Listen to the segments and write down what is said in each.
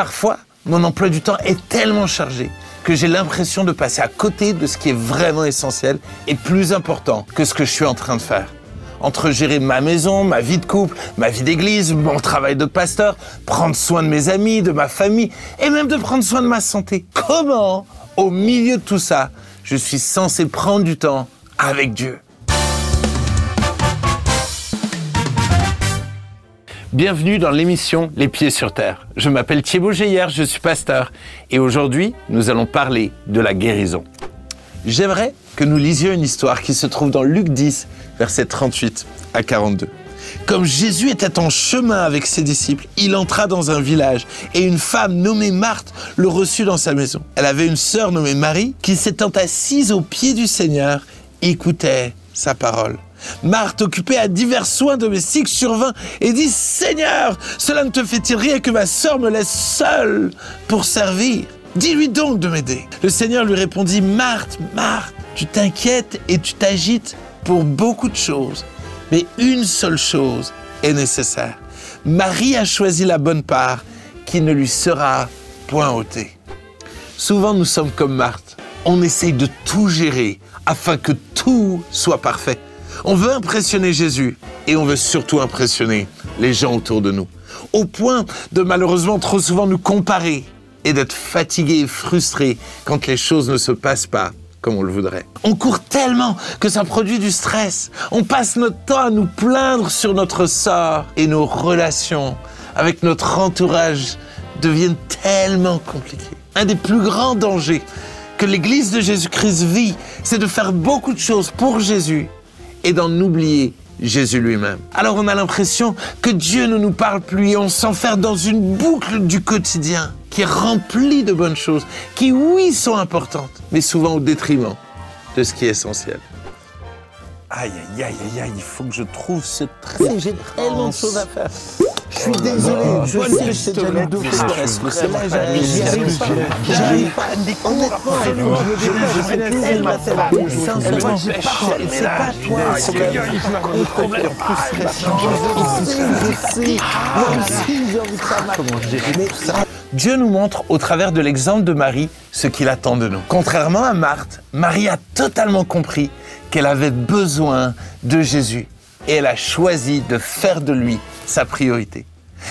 Parfois, mon emploi du temps est tellement chargé que j'ai l'impression de passer à côté de ce qui est vraiment essentiel et plus important que ce que je suis en train de faire. Entre gérer ma maison, ma vie de couple, ma vie d'église, mon travail de pasteur, prendre soin de mes amis, de ma famille et même de prendre soin de ma santé. Comment, au milieu de tout ça, je suis censé prendre du temps avec Dieu? Bienvenue dans l'émission Les Pieds sur Terre. Je m'appelle Thibaut Geyer, je suis pasteur et aujourd'hui, nous allons parler de la guérison. J'aimerais que nous lisions une histoire qui se trouve dans Luc 10, versets 38 à 42. Comme Jésus était en chemin avec ses disciples, il entra dans un village et une femme nommée Marthe le reçut dans sa maison. Elle avait une sœur nommée Marie qui, s'étant assise aux pieds du Seigneur, écoutait sa parole. Marthe, occupée à divers soins domestiques, survint et dit « Seigneur, cela ne te fait-il rien que ma sœur me laisse seule pour servir? Dis-lui donc de m'aider. » Le Seigneur lui répondit « Marthe, Marthe, tu t'inquiètes et tu t'agites pour beaucoup de choses, mais une seule chose est nécessaire. Marie a choisi la bonne part qui ne lui sera point ôtée. » Souvent, nous sommes comme Marthe. On essaye de tout gérer afin que tout soit parfait. On veut impressionner Jésus et on veut surtout impressionner les gens autour de nous. Au point de malheureusement trop souvent nous comparer et d'être fatigués et frustrés quand les choses ne se passent pas comme on le voudrait. On court tellement que ça produit du stress. On passe notre temps à nous plaindre sur notre sort et nos relations avec notre entourage deviennent tellement compliquées. Un des plus grands dangers que l'Église de Jésus-Christ vit, c'est de faire beaucoup de choses pour Jésus et d'en oublier Jésus lui-même. Alors on a l'impression que Dieu ne nous parle plus et on s'enferme dans une boucle du quotidien qui est remplie de bonnes choses, qui oui sont importantes, mais souvent au détriment de ce qui est essentiel. Aïe, aïe, aïe, aïe, aïe, il faut que je trouve ce trait. J'ai tellement de choses à faire. Je suis désolé, je sais que c'est déjà le dos qui stresse. Là, j'arrive pas. Honnêtement, sincèrement, c'est pas toi. Dieu nous montre au travers de l'exemple de Marie ce qu'il attend de nous. Contrairement à Marthe, Marie a totalement compris qu'elle avait besoin de Jésus et elle a choisi de faire de lui sa priorité.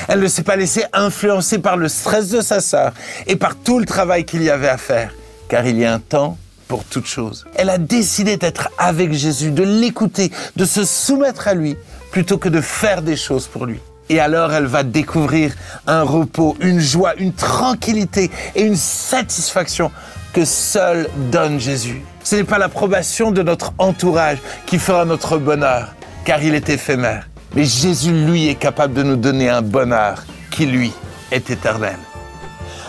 Elle ne s'est pas laissée influencer par le stress de sa sœur et par tout le travail qu'il y avait à faire, car il y a un temps pour toute chose. Elle a décidé d'être avec Jésus, de l'écouter, de se soumettre à lui, plutôt que de faire des choses pour lui. Et alors, elle va découvrir un repos, une joie, une tranquillité et une satisfaction que seul donne Jésus. Ce n'est pas l'approbation de notre entourage qui fera notre bonheur, car il est éphémère. Mais Jésus, lui, est capable de nous donner un bonheur qui, lui, est éternel.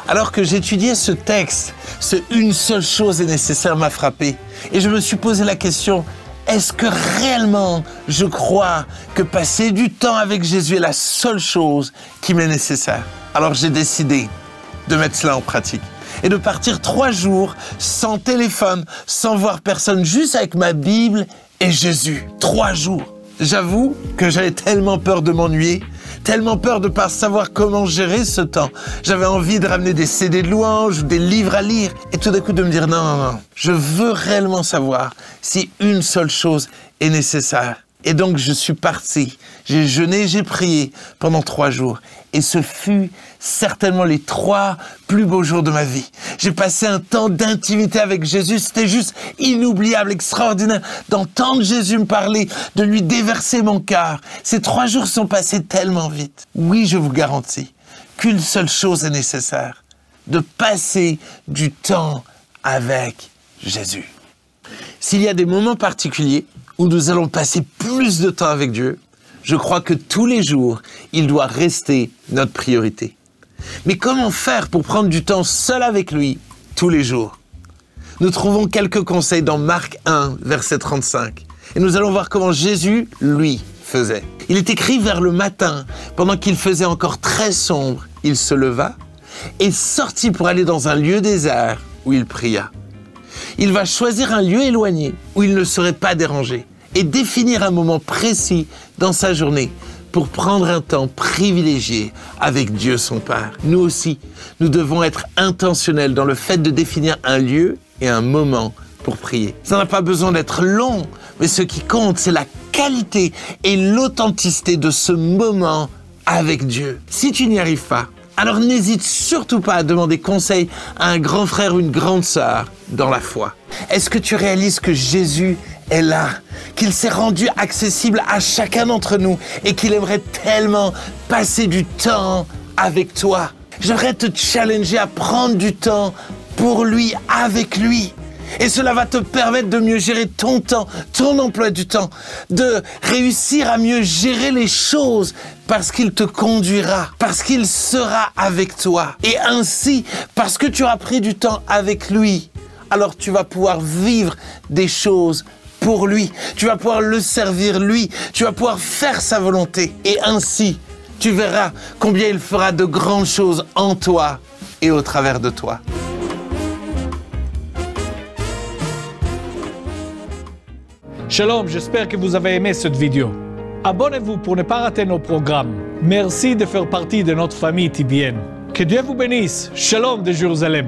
Alors que j'étudiais ce texte, ce « une seule chose est nécessaire » m'a frappé. Et je me suis posé la question, est-ce que réellement je crois que passer du temps avec Jésus est la seule chose qui m'est nécessaire? Alors j'ai décidé de mettre cela en pratique et de partir 3 jours sans téléphone, sans voir personne, juste avec ma Bible et Jésus. 3 jours. J'avoue que j'avais tellement peur de m'ennuyer, tellement peur de ne pas savoir comment gérer ce temps. J'avais envie de ramener des CD de louanges ou des livres à lire et tout d'un coup de me dire non, je veux réellement savoir si une seule chose est nécessaire. Et donc je suis parti, j'ai jeûné, j'ai prié pendant 3 jours. Et ce fut certainement les 3 plus beaux jours de ma vie. J'ai passé un temps d'intimité avec Jésus, c'était juste inoubliable, extraordinaire d'entendre Jésus me parler, de lui déverser mon cœur. Ces 3 jours sont passés tellement vite. Oui, je vous garantis qu'une seule chose est nécessaire, de passer du temps avec Jésus. S'il y a des moments particuliers où nous allons passer plus de temps avec Dieu, je crois que tous les jours, il doit rester notre priorité. Mais comment faire pour prendre du temps seul avec lui tous les jours? Nous trouvons quelques conseils dans Marc 1, verset 35. Et nous allons voir comment Jésus, lui, faisait. Il est écrit vers le matin, pendant qu'il faisait encore très sombre, il se leva et sortit pour aller dans un lieu désert où il pria. Il va choisir un lieu éloigné où il ne serait pas dérangé et définir un moment précis dans sa journée pour prendre un temps privilégié avec Dieu son Père. Nous aussi, nous devons être intentionnels dans le fait de définir un lieu et un moment pour prier. Ça n'a pas besoin d'être long, mais ce qui compte, c'est la qualité et l'authenticité de ce moment avec Dieu. Si tu n'y arrives pas, alors n'hésite surtout pas à demander conseil à un grand frère ou une grande sœur dans la foi. Est-ce que tu réalises que Jésus est là, qu'il s'est rendu accessible à chacun d'entre nous et qu'il aimerait tellement passer du temps avec toi? J'aimerais te challenger à prendre du temps pour lui, avec lui. Et cela va te permettre de mieux gérer ton temps, ton emploi du temps, de réussir à mieux gérer les choses parce qu'il te conduira, parce qu'il sera avec toi. Et ainsi, parce que tu auras pris du temps avec lui, alors tu vas pouvoir vivre des choses pour lui. Tu vas pouvoir le servir lui. Tu vas pouvoir faire sa volonté. Et ainsi, tu verras combien il fera de grandes choses en toi et au travers de toi. Shalom, j'espère que vous avez aimé cette vidéo. Abonnez-vous pour ne pas rater nos programmes. Merci de faire partie de notre famille TBN. Que Dieu vous bénisse. Shalom de Jérusalem.